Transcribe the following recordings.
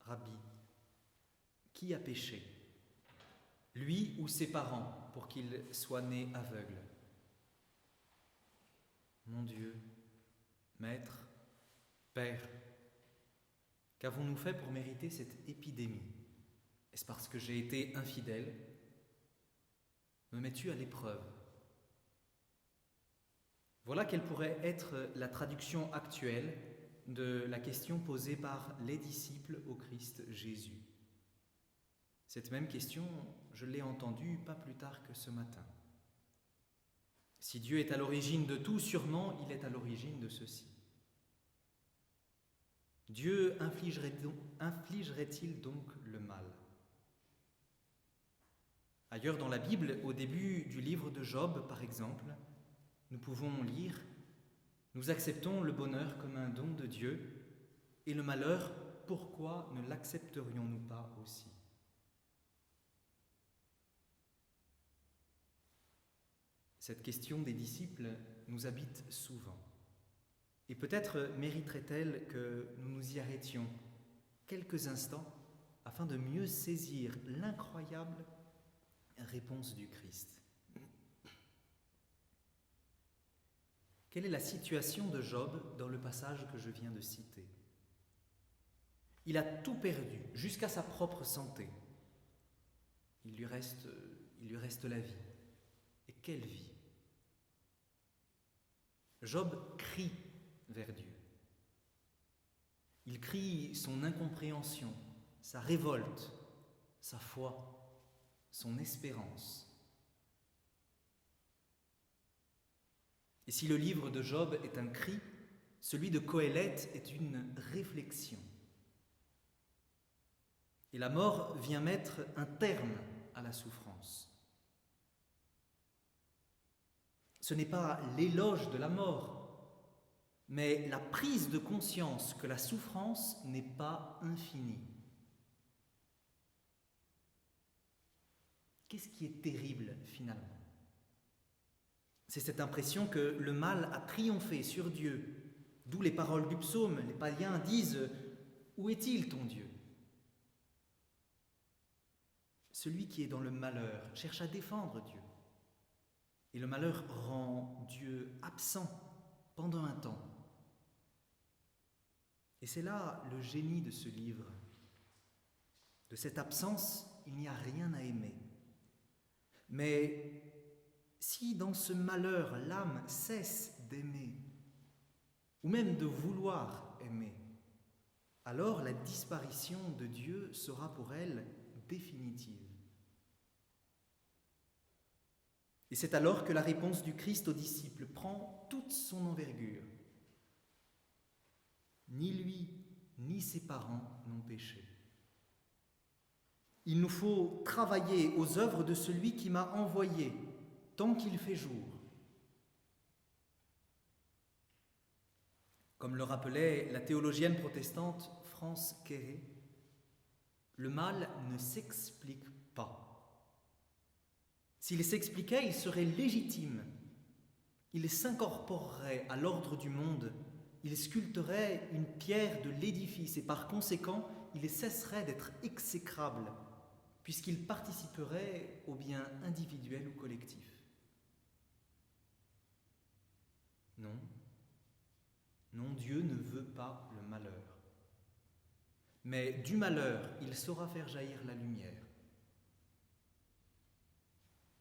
Rabbi, qui a péché, lui ou ses parents, pour qu'il soit né aveugle? Mon Dieu, Maître, Père, qu'avons-nous fait pour mériter cette épidémie? Est-ce parce que j'ai été infidèle? Me mets-tu à l'épreuve? Voilà quelle pourrait être la traduction actuelle de la question posée par les disciples au Christ Jésus. Cette même question, je l'ai entendue pas plus tard que ce matin. Si Dieu est à l'origine de tout, sûrement il est à l'origine de ceci. Dieu infligerait-il donc le mal? Ailleurs dans la Bible, au début du livre de Job, par exemple, nous pouvons lire « Nous acceptons le bonheur comme un don de Dieu, et le malheur, pourquoi ne l'accepterions-nous pas aussi ?» Cette question des disciples nous habite souvent. Et peut-être mériterait-elle que nous nous y arrêtions quelques instants afin de mieux saisir l'incroyable réponse du Christ. Quelle est la situation de Job dans le passage que je viens de citer? Il a tout perdu, jusqu'à sa propre santé. Il lui reste la vie. Et quelle vie! Job crie vers Dieu. Il crie son incompréhension, sa révolte, sa foi, son espérance. Et si le livre de Job est un cri, celui de Qoéleth est une réflexion. Et la mort vient mettre un terme à la souffrance. Ce n'est pas l'éloge de la mort, mais la prise de conscience que la souffrance n'est pas infinie. Qu'est-ce qui est terrible finalement? C'est cette impression que le mal a triomphé sur Dieu, d'où les paroles du psaume. Les païens disent « Où est-il ton Dieu ?» Celui qui est dans le malheur cherche à défendre Dieu. Et le malheur rend Dieu absent pendant un temps. Et c'est là le génie de ce livre. De cette absence, il n'y a rien à aimer. Mais si dans ce malheur, l'âme cesse d'aimer, ou même de vouloir aimer, alors la disparition de Dieu sera pour elle définitive. Et c'est alors que la réponse du Christ aux disciples prend toute son envergure. Ni lui, ni ses parents n'ont péché. Il nous faut travailler aux œuvres de celui qui m'a envoyé, tant qu'il fait jour. Comme le rappelait la théologienne protestante France Quéré, le mal ne s'explique pas. S'il s'expliquait, il serait légitime. Il s'incorporerait à l'ordre du monde. Il sculpterait une pierre de l'édifice et par conséquent, il cesserait d'être exécrable, puisqu'il participerait au bien individuel ou collectif. Non, Dieu ne veut pas le malheur. Mais du malheur, il saura faire jaillir la lumière,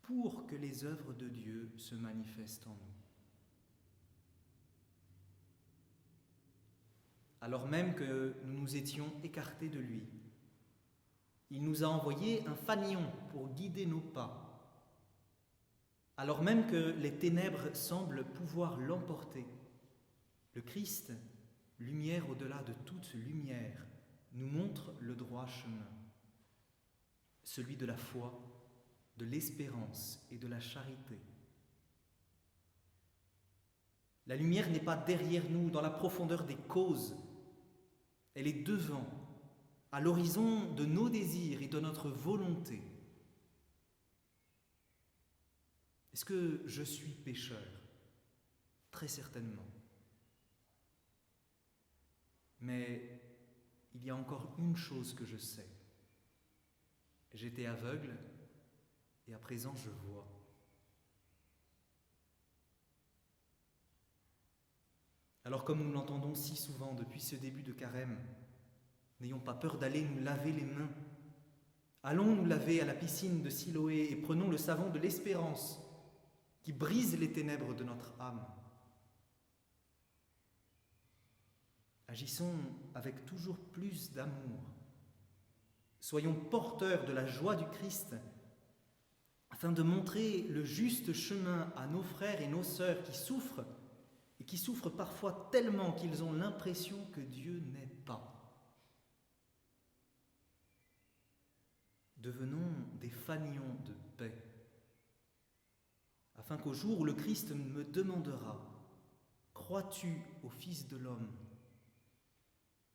pour que les œuvres de Dieu se manifestent en nous. Alors même que nous nous étions écartés de lui, il nous a envoyé un fanion pour guider nos pas. Alors même que les ténèbres semblent pouvoir l'emporter, le Christ, lumière au-delà de toute lumière, nous montre le droit chemin, celui de la foi, de l'espérance et de la charité. La lumière n'est pas derrière nous, dans la profondeur des causes, elle est devant, à l'horizon de nos désirs et de notre volonté. Est-ce que je suis pécheur? Très certainement. Mais il il y a encore une chose que je sais. J'étais aveugle et à présent je vois. Alors comme nous l'entendons si souvent depuis ce début de carême, n'ayons pas peur d'aller nous laver les mains. Allons nous laver à la piscine de Siloé et prenons le savon de l'espérance qui brise les ténèbres de notre âme. Agissons avec toujours plus d'amour. Soyons porteurs de la joie du Christ afin de montrer le juste chemin à nos frères et nos sœurs qui souffrent et qui souffrent parfois tellement qu'ils ont l'impression que Dieu n'est pas. Devenons des fanions de paix, afin qu'au jour où le Christ me demandera « Crois-tu au Fils de l'homme ?»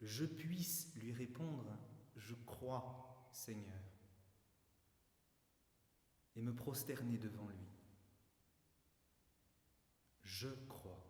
je puisse lui répondre « Je crois, Seigneur », et me prosterner devant lui. Je crois.